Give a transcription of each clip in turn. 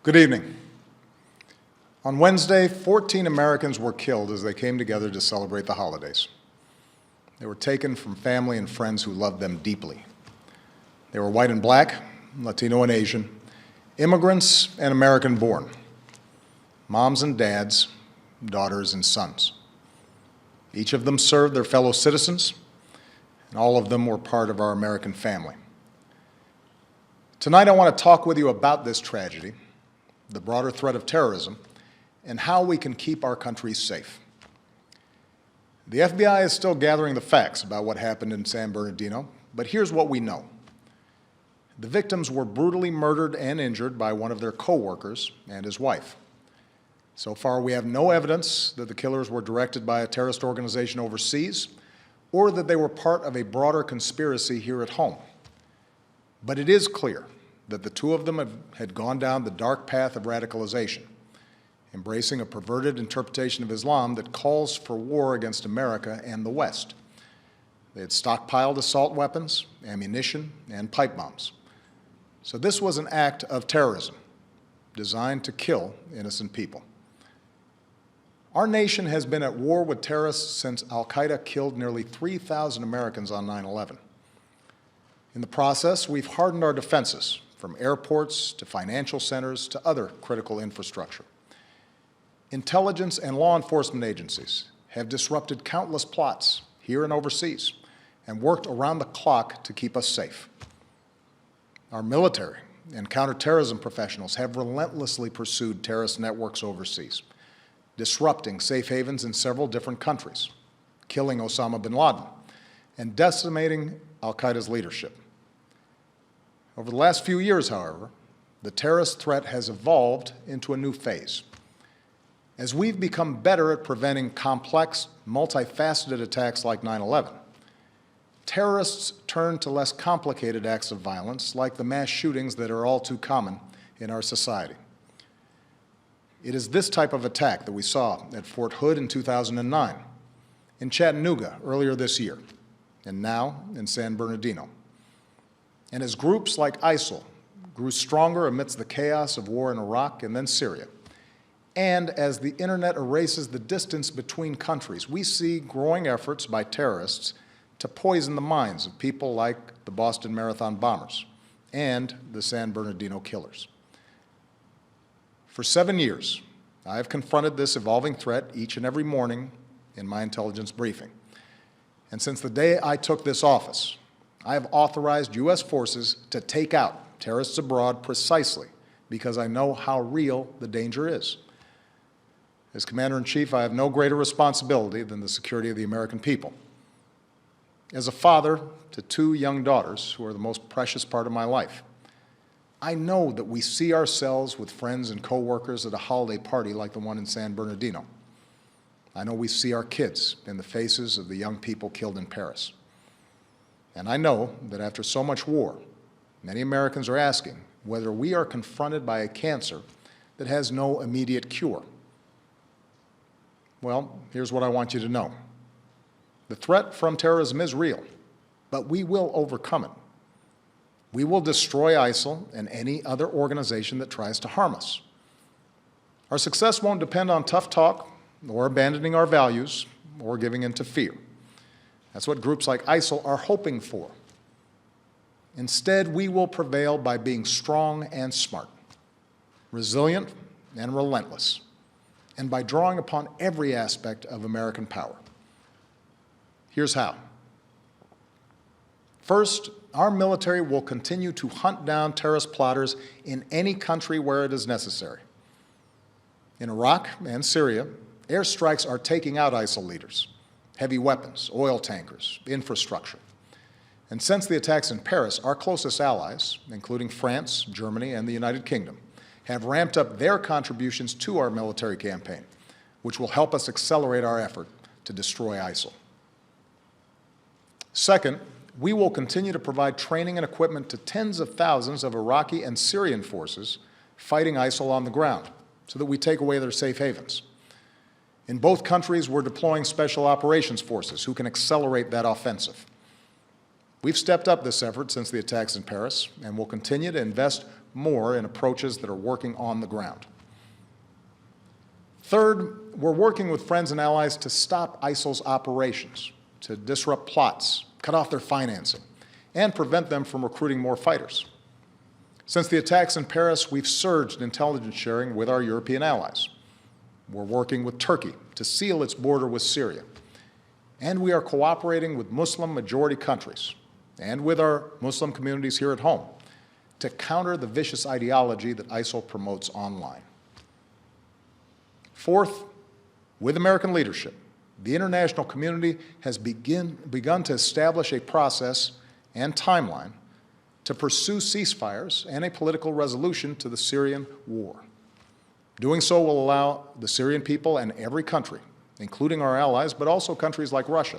Good evening. On Wednesday, 14 Americans were killed as they came together to celebrate the holidays. They were taken from family and friends who loved them deeply. They were white and black, Latino and Asian, immigrants and American-born, moms and dads, daughters and sons. Each of them served their fellow citizens, and all of them were part of our American family. Tonight I want to talk with you about this tragedy, the broader threat of terrorism, and how we can keep our country safe. The FBI is still gathering the facts about what happened in San Bernardino, but here's what we know. The victims were brutally murdered and injured by one of their co-workers and his wife. So far, we have no evidence that the killers were directed by a terrorist organization overseas or that they were part of a broader conspiracy here at home. But it is clear that the two of them had gone down the dark path of radicalization, embracing a perverted interpretation of Islam that calls for war against America and the West. They had stockpiled assault weapons, ammunition, and pipe bombs. So this was an act of terrorism designed to kill innocent people. Our nation has been at war with terrorists since al-Qaeda killed nearly 3,000 Americans on 9/11. In the process, we've hardened our defenses, from airports to financial centers to other critical infrastructure. Intelligence and law enforcement agencies have disrupted countless plots here and overseas and worked around the clock to keep us safe. Our military and counterterrorism professionals have relentlessly pursued terrorist networks overseas, disrupting safe havens in several different countries, killing Osama bin Laden, and decimating al-Qaeda's leadership. Over the last few years, however, the terrorist threat has evolved into a new phase. As we've become better at preventing complex, multifaceted attacks like 9/11, terrorists turn to less complicated acts of violence like the mass shootings that are all too common in our society. It is this type of attack that we saw at Fort Hood in 2009, in Chattanooga earlier this year, and now in San Bernardino. And as groups like ISIL grew stronger amidst the chaos of war in Iraq and then Syria, and as the internet erases the distance between countries, we see growing efforts by terrorists to poison the minds of people like the Boston Marathon bombers and the San Bernardino killers. For 7 years, I have confronted this evolving threat each and every morning in my intelligence briefing. And since the day I took this office, I have authorized U.S. forces to take out terrorists abroad precisely because I know how real the danger is. As Commander-in-Chief, I have no greater responsibility than the security of the American people. As a father to 2 young daughters who are the most precious part of my life, I know that we see ourselves with friends and coworkers at a holiday party like the one in San Bernardino. I know we see our kids in the faces of the young people killed in Paris. And I know that after so much war, many Americans are asking whether we are confronted by a cancer that has no immediate cure. Well, here's what I want you to know. The threat from terrorism is real, but we will overcome it. We will destroy ISIL and any other organization that tries to harm us. Our success won't depend on tough talk or abandoning our values or giving in to fear. That's what groups like ISIL are hoping for. Instead, we will prevail by being strong and smart, resilient and relentless, and by drawing upon every aspect of American power. Here's how. First, our military will continue to hunt down terrorist plotters in any country where it is necessary. In Iraq and Syria, airstrikes are taking out ISIL leaders, heavy weapons, oil tankers, infrastructure. And since the attacks in Paris, our closest allies, including France, Germany, and the United Kingdom, have ramped up their contributions to our military campaign, which will help us accelerate our effort to destroy ISIL. Second, we will continue to provide training and equipment to tens of thousands of Iraqi and Syrian forces fighting ISIL on the ground so that we take away their safe havens. In both countries, we're deploying special operations forces who can accelerate that offensive. We've stepped up this effort since the attacks in Paris and will continue to invest more in approaches that are working on the ground. Third, we're working with friends and allies to stop ISIL's operations, to disrupt plots, cut off their financing, and prevent them from recruiting more fighters. Since the attacks in Paris, we've surged intelligence sharing with our European allies. We're working with Turkey to seal its border with Syria. And we are cooperating with Muslim-majority countries and with our Muslim communities here at home to counter the vicious ideology that ISIL promotes online. Fourth, with American leadership, the international community has begun to establish a process and timeline to pursue ceasefires and a political resolution to the Syrian war. Doing so will allow the Syrian people and every country, including our allies, but also countries like Russia,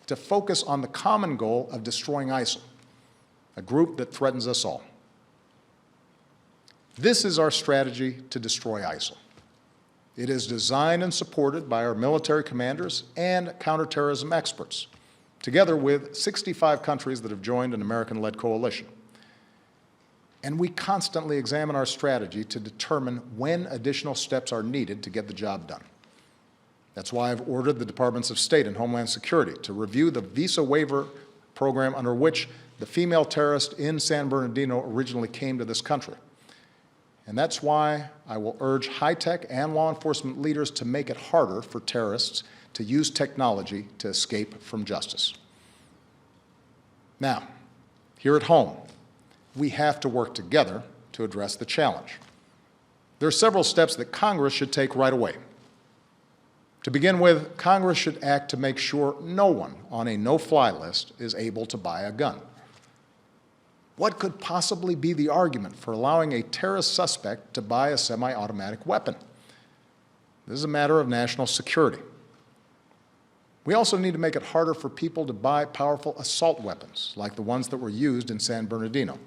to focus on the common goal of destroying ISIL, a group that threatens us all. This is our strategy to destroy ISIL. It is designed and supported by our military commanders and counterterrorism experts, together with 65 countries that have joined an American-led coalition. And we constantly examine our strategy to determine when additional steps are needed to get the job done. That's why I've ordered the Departments of State and Homeland Security to review the visa waiver program under which the female terrorist in San Bernardino originally came to this country. And that's why I will urge high-tech and law enforcement leaders to make it harder for terrorists to use technology to escape from justice. Now, here at home, we have to work together to address the challenge. There are several steps that Congress should take right away. To begin with, Congress should act to make sure no one on a no-fly list is able to buy a gun. What could possibly be the argument for allowing a terrorist suspect to buy a semi-automatic weapon? This is a matter of national security. We also need to make it harder for people to buy powerful assault weapons, like the ones that were used in San Bernardino.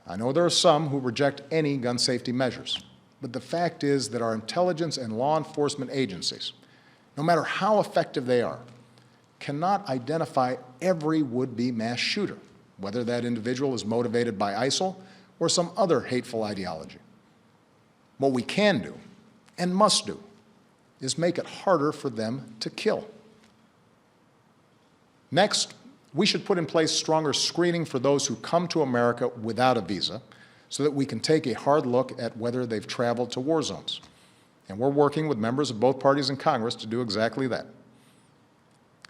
I know there are some who reject any gun safety measures, but the fact is that our intelligence and law enforcement agencies, no matter how effective they are, cannot identify every would-be mass shooter, whether that individual is motivated by ISIL or some other hateful ideology. What we can do, and must do, is make it harder for them to kill. Next, we should put in place stronger screening for those who come to America without a visa so that we can take a hard look at whether they've traveled to war zones. And we're working with members of both parties in Congress to do exactly that.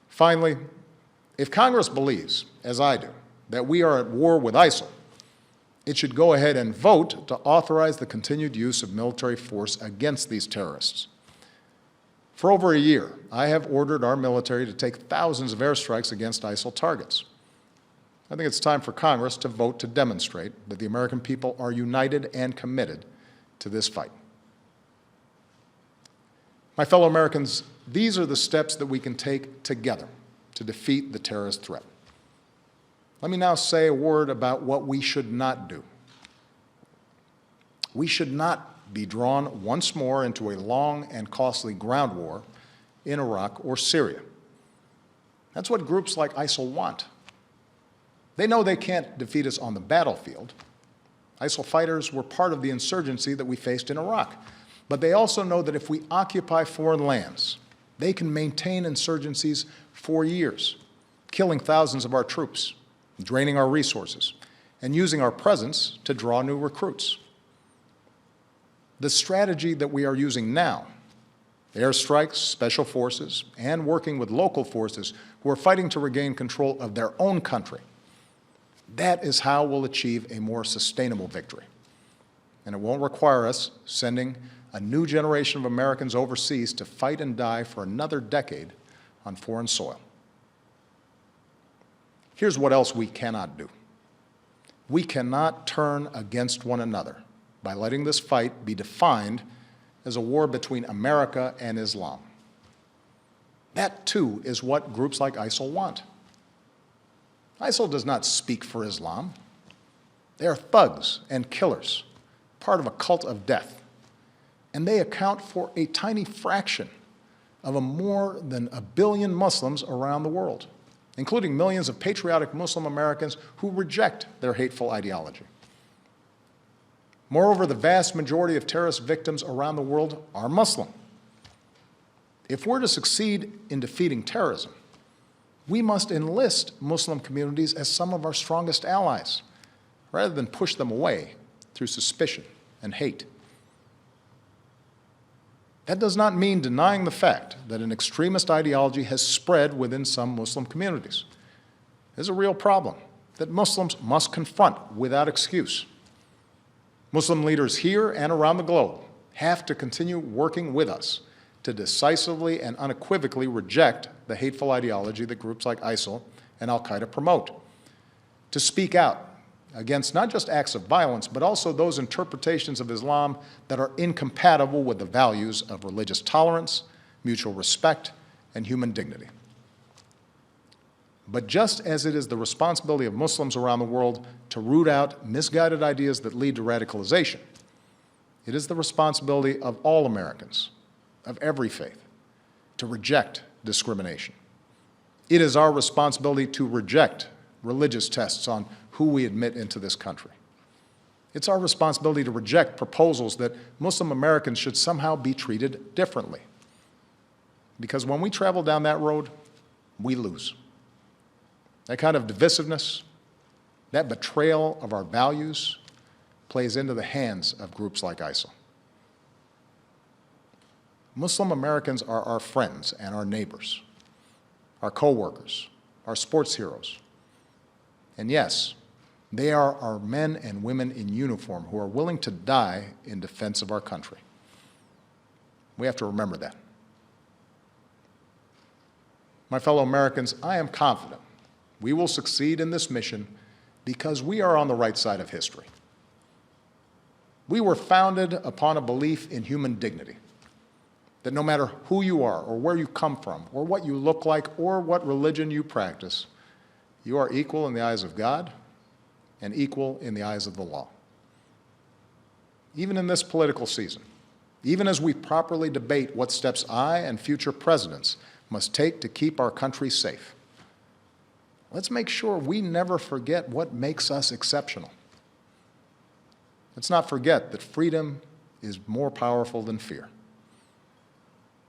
Finally, if Congress believes, as I do, that we are at war with ISIL, it should go ahead and vote to authorize the continued use of military force against these terrorists. For over a year, I have ordered our military to take thousands of airstrikes against ISIL targets. I think it's time for Congress to vote to demonstrate that the American people are united and committed to this fight. My fellow Americans, these are the steps that we can take together to defeat the terrorist threat. Let me now say a word about what we should not do. We should not be drawn once more into a long and costly ground war in Iraq or Syria. That's what groups like ISIL want. They know they can't defeat us on the battlefield. ISIL fighters were part of the insurgency that we faced in Iraq. But they also know that if we occupy foreign lands, they can maintain insurgencies for years, killing thousands of our troops, draining our resources, and using our presence to draw new recruits. The strategy that we are using now, airstrikes, special forces, and working with local forces who are fighting to regain control of their own country, that is how we'll achieve a more sustainable victory. And it won't require us sending a new generation of Americans overseas to fight and die for another decade on foreign soil. Here's what else we cannot do. We cannot turn against one another by letting this fight be defined as a war between America and Islam. That, too, is what groups like ISIL want. ISIL does not speak for Islam. They are thugs and killers, part of a cult of death. And they account for a tiny fraction of more than 1 billion Muslims around the world. including millions of patriotic Muslim Americans who reject their hateful ideology. Moreover, the vast majority of terrorist victims around the world are Muslim. If we're to succeed in defeating terrorism, we must enlist Muslim communities as some of our strongest allies, rather than push them away through suspicion and hate. That does not mean denying the fact that an extremist ideology has spread within some Muslim communities. It is a real problem that Muslims must confront without excuse. Muslim leaders here and around the globe have to continue working with us to decisively and unequivocally reject the hateful ideology that groups like ISIL and al-Qaeda promote, to speak out against not just acts of violence, but also those interpretations of Islam that are incompatible with the values of religious tolerance, mutual respect, and human dignity. But just as it is the responsibility of Muslims around the world to root out misguided ideas that lead to radicalization, it is the responsibility of all Americans, of every faith, to reject discrimination. It is our responsibility to reject religious tests on who we admit into this country. It's our responsibility to reject proposals that Muslim Americans should somehow be treated differently. Because when we travel down that road, we lose. That kind of divisiveness, that betrayal of our values, plays into the hands of groups like ISIL. Muslim Americans are our friends and our neighbors, our co-workers, our sports heroes. And yes, they are our men and women in uniform who are willing to die in defense of our country. We have to remember that. My fellow Americans, I am confident we will succeed in this mission because we are on the right side of history. We were founded upon a belief in human dignity, that no matter who you are or where you come from or what you look like or what religion you practice, you are equal in the eyes of God and equal in the eyes of the law. Even in this political season, even as we properly debate what steps I and future presidents must take to keep our country safe, let's make sure we never forget what makes us exceptional. Let's not forget that freedom is more powerful than fear,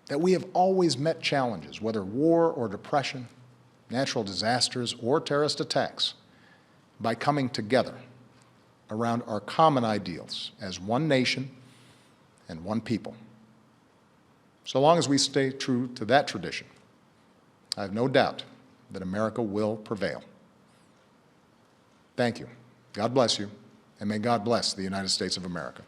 that we have always met challenges, whether war or depression, natural disasters or terrorist attacks, by coming together around our common ideals as one nation and one people. So long as we stay true to that tradition, I have no doubt that America will prevail. Thank you. God bless you, and may God bless the United States of America.